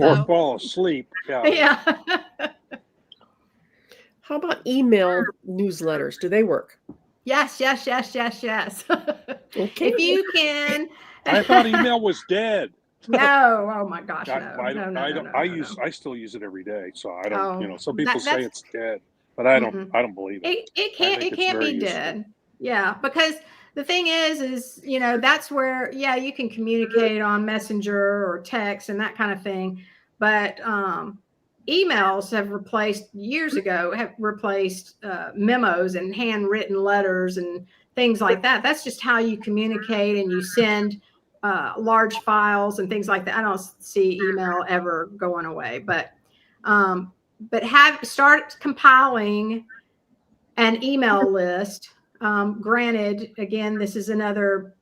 Or fall asleep. Yeah. How about email newsletters? Do they work? Yes. Okay. If you can. I thought email was dead. No, oh my gosh, no. I still use it every day, so I don't. Some people say it's dead, but I don't. I don't believe it. It can't be dead. Yeah, because the thing is that's where you can communicate on Messenger or text and that kind of thing, but emails have years ago replaced memos and handwritten letters and things like that. That's just how you communicate, and you send large files and things like that. I don't see email ever going away, but start compiling an email list. Granted, again, this is another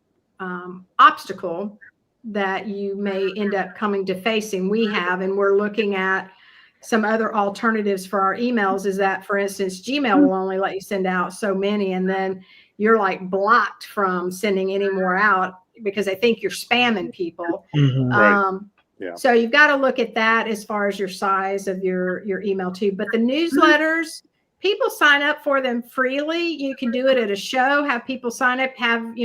obstacle that you may end up coming to facing. And we're looking at some other alternatives for our emails. Is that, for instance, Gmail will only let you send out so many, and then you're like blocked from sending any more out because they think you're spamming people. Right. So you've got to look at that as far as your size of your email too. But the newsletters, people sign up for them freely. You can do it at a show, have people sign up, have,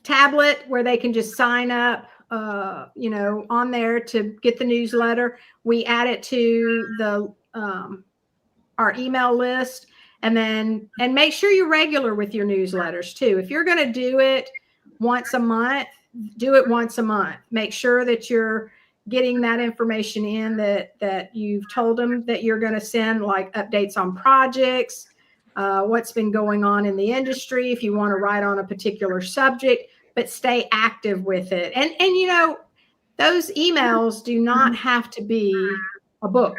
tablet where they can just sign up, on there to get the newsletter. We add it to the our email list. And make sure you're regular with your newsletters too. If you're going to do it once a month, do it once a month. Make sure that you're getting that information in that you've told them that you're going to send, like updates on projects, what's been going on in the industry, if you want to write on a particular subject, but stay active with it. And those emails do not have to be a book.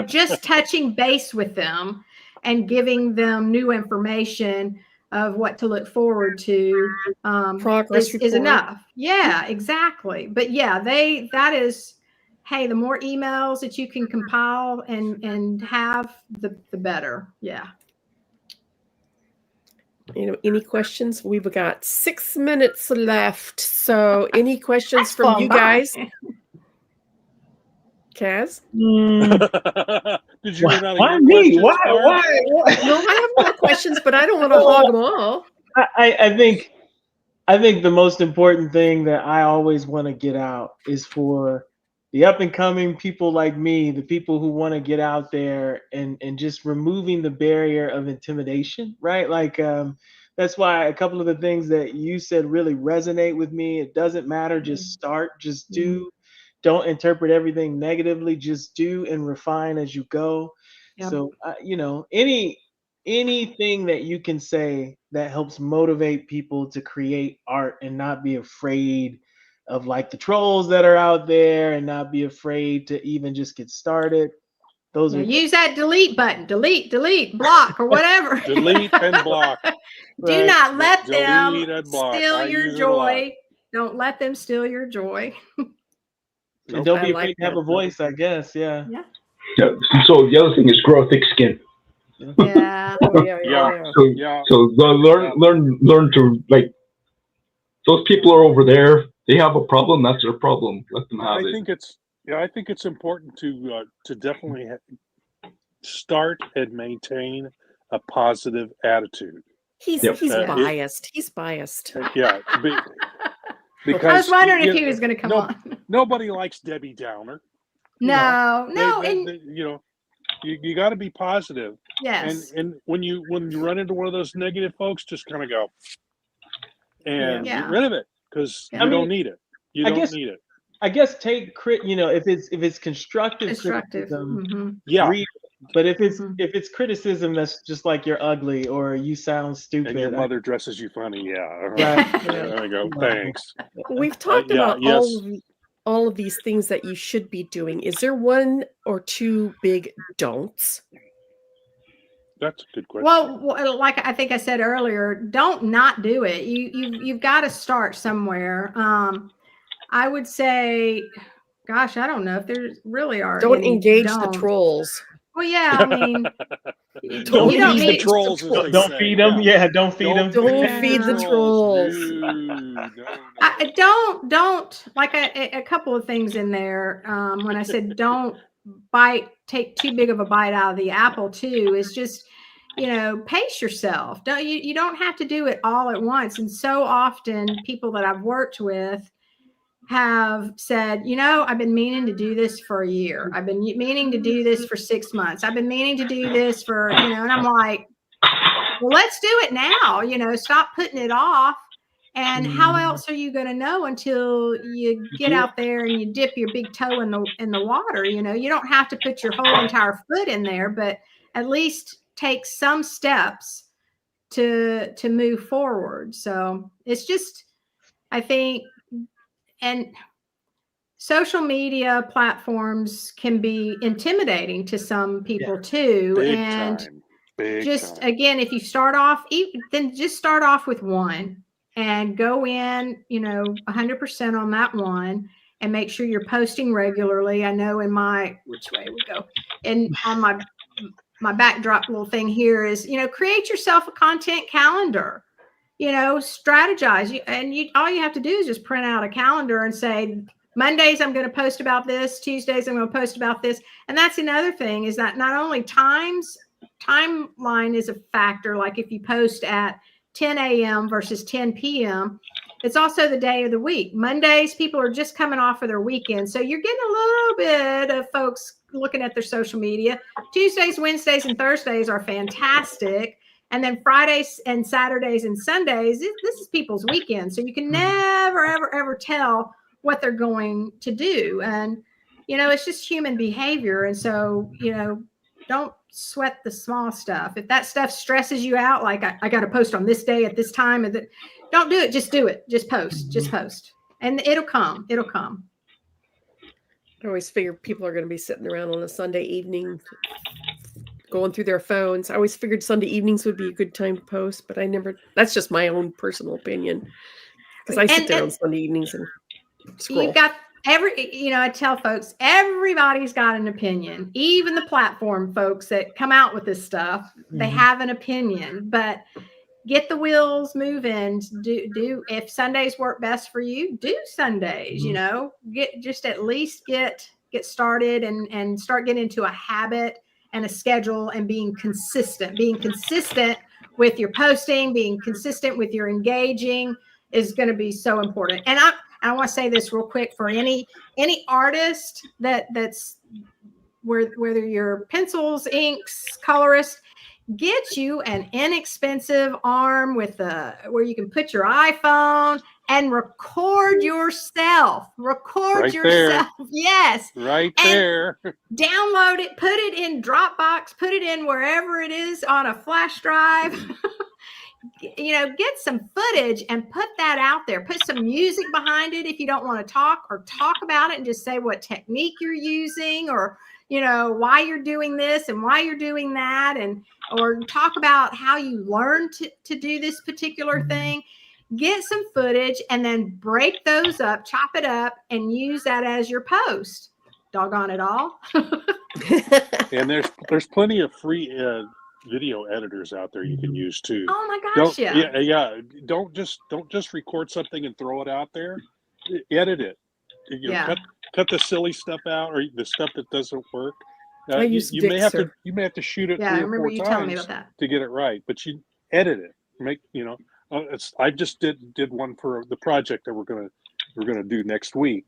Just touching base with them and giving them new information of what to look forward to is enough. Yeah, exactly. But that is, hey, the more emails that you can compile and have, the better. Yeah. Any questions? We've got 6 minutes left. So any questions from you guys? Kaz? Did you run out of Why me? Why? No, I have more questions, but I don't want to hog them all. I think the most important thing that I always want to get out is for the up and coming people like me, the people who want to get out there and just removing the barrier of intimidation, right? Like that's why a couple of the things that you said really resonate with me. It doesn't matter, just start, just do. Don't interpret everything negatively. Just do and refine as you go. Yep. So, anything that you can say that helps motivate people to create art and not be afraid like the trolls that are out there and not be afraid to even just get started. Those Yeah, are use that delete button, delete, block, or whatever. Delete and block. Do Right. not let them Delete and block. steal I your use it a lot. joy. Don't let them steal your joy. And Nope. don't I be like afraid to have that. a voice, I guess. Yeah. Yeah. Yeah. So the other thing is grow thick skin. Yeah. Oh, yeah, Yeah. yeah. So Yeah. so learn to, like, those people are over there. They have a problem. That's their problem. Let them have I it. think it's important to definitely start and maintain a positive attitude. He's Yep. biased. He's biased. Yeah, because I was wondering if you he know, was going to come on. nobody likes Debbie Downer. No, You got to be positive. yes. And when you run into one of those negative folks, just kind of go and Yeah. get rid of it, because Yeah. you I mean, don't need it. You I don't guess- need it. I guess take if it's constructive criticism, Mhm. Yeah, read it. But if Mhm. it's criticism that's just like you're ugly or you sound stupid, and your mother dresses you funny. Yeah. Right. There I go. Thanks. We've talked yeah, about yes. all of these things that you should be doing. Is there one or two big don'ts? That's a good question. Well, like I think I said earlier, don't not do it. You've got to start somewhere. I would say, gosh, I don't know if there really are. Don't any engage the don'ts. trolls. Well, yeah, I mean, Don't you don't feed the need trolls, as they don't say. feed them. Yeah, don't feed them. Don't feed the trolls. No. don't like a couple of things in there. When I said don't take too big of a bite out of the apple too, is just, pace yourself. You don't have to do it all at once. And so often people that I've worked with have said, I've been meaning to do this for a year. I've been meaning to do this for 6 months. I've been meaning to do this for, and I'm like, well, let's do it now. Stop putting it off. And how else are you going to know until you get out there and you dip your big toe in the water? You don't have to put your whole entire foot in there, but at least take some steps to move forward. So it's just, I think, and social media platforms can be intimidating to some people too. Big and time. Big just time. again, if you start off, then just start off with one and go in, 100% on that one, and make sure you're posting regularly. I know which way we go, and on my backdrop little thing here is, create yourself a content calendar. Strategize. And all you have to do is just print out a calendar and say, Mondays, I'm going to post about this. Tuesdays, I'm going to post about this. And that's another thing, is that not only timeline is a factor. Like if you post at 10 a.m. versus 10 p.m., it's also the day of the week. Mondays, people are just coming off of their weekend. So you're getting a little bit of folks looking at their social media. Tuesdays, Wednesdays, and Thursdays are fantastic. And then Fridays and Saturdays and Sundays, this is people's weekend. So you can never, ever, ever tell what they're going to do. And, it's just human behavior. And so, don't sweat the small stuff. If that stuff stresses you out, like I got to post on this day at this time, don't do it. Just do it. Just post. And it'll come. I always figure people are going to be sitting around on a Sunday evening going through their phones. I always figured Sunday evenings would be a good time to post, but that's just my own personal opinion. Because I sit there on Sunday evenings and scroll. You've got I tell folks, everybody's got an opinion. Even the platform folks that come out with this stuff, they have an opinion. But get the wheels moving. Do if Sundays work best for you, do Sundays. At least get started and start getting into a habit and a schedule and being consistent with your posting, being consistent with your engaging is going to be so important. And I want to say this real quick for any artist that's whether you're pencils, inks, colorist, get you an inexpensive arm where you can put your iPhone and record yourself. Right there. Yes. Right and there. Download it, put it in Dropbox, put it in wherever it is on a flash drive. get some footage and put that out there. Put some music behind it if you don't want to talk, or talk about it and just say what technique you're using, or why you're doing this and why you're doing that, or talk about how you learned to do this particular thing. Get some footage and then break those up, chop it up, and use that as your post. Doggone it all. And there's plenty of free video editors out there you can use too. Oh my gosh, yeah. Don't just record something and throw it out there. Edit it. Cut the silly stuff out, or the stuff that doesn't work. You may have to shoot it 3 or 4 times to get it right, but you edit it. I just did one for the project that we're gonna do next week.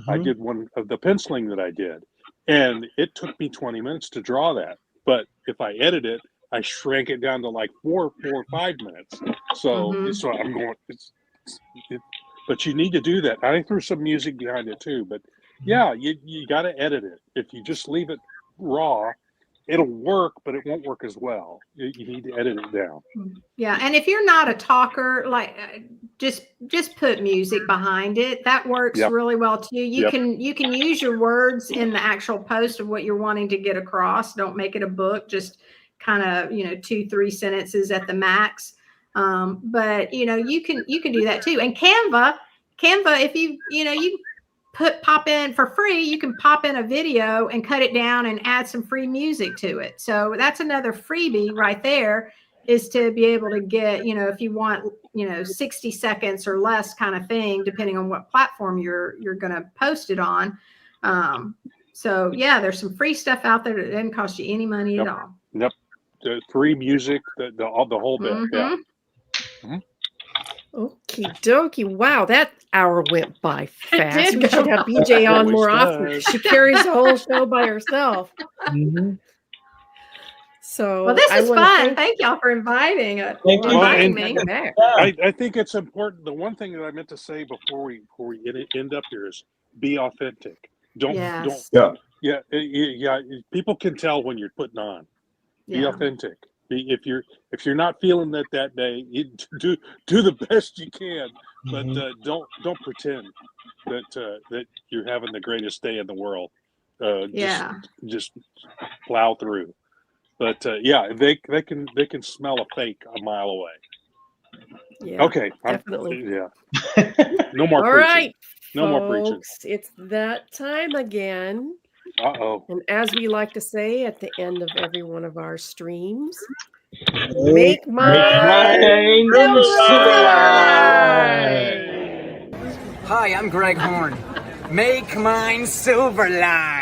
I did one of the penciling that I did, and it took me 20 minutes to draw that. But if I edit it, I shrank it down to like 4 or 5 minutes. So I'm going. But you need to do that. I threw some music behind it too. But yeah, you got to edit it. If you just leave it raw, it'll work, but it won't work as well. You need to edit it down. Yeah, and if you're not a talker, like just put music behind it. That works really well too. You can use your words in the actual post of what you're wanting to get across. Don't make it a book. Just kind of 2-3 sentences at the max. But you can do that too. And Canva, if you pop in for free, you can pop in a video and cut it down and add some free music to it. So that's another freebie right there, is to be able to get, if you want, 60 seconds or less kind of thing, depending on what platform you're going to post it on. So yeah, there's some free stuff out there that doesn't cost you any money at all. Yep. The free music, the whole bit. Yeah. Okie dokie. Wow, that hour went by fast. We should have BJ on more often. She carries the whole show by herself. So, well, this is fun. Thank y'all for inviting me. I think it's important. The one thing that I meant to say before we end up here is be authentic. Don't. People can tell when you're putting on. Be authentic. If you're not feeling that day, do the best you can, but don't pretend that you're having the greatest day in the world. Just plow through. But they can smell a fake a mile away. Yeah. Okay. Definitely. No more. All preaching. Right. No folks, more preaching. It's that time again. Uh-oh. And as we like to say at the end of every one of our streams, make mine Silverline. Hi, I'm Greg Horn. Make mine Silverline.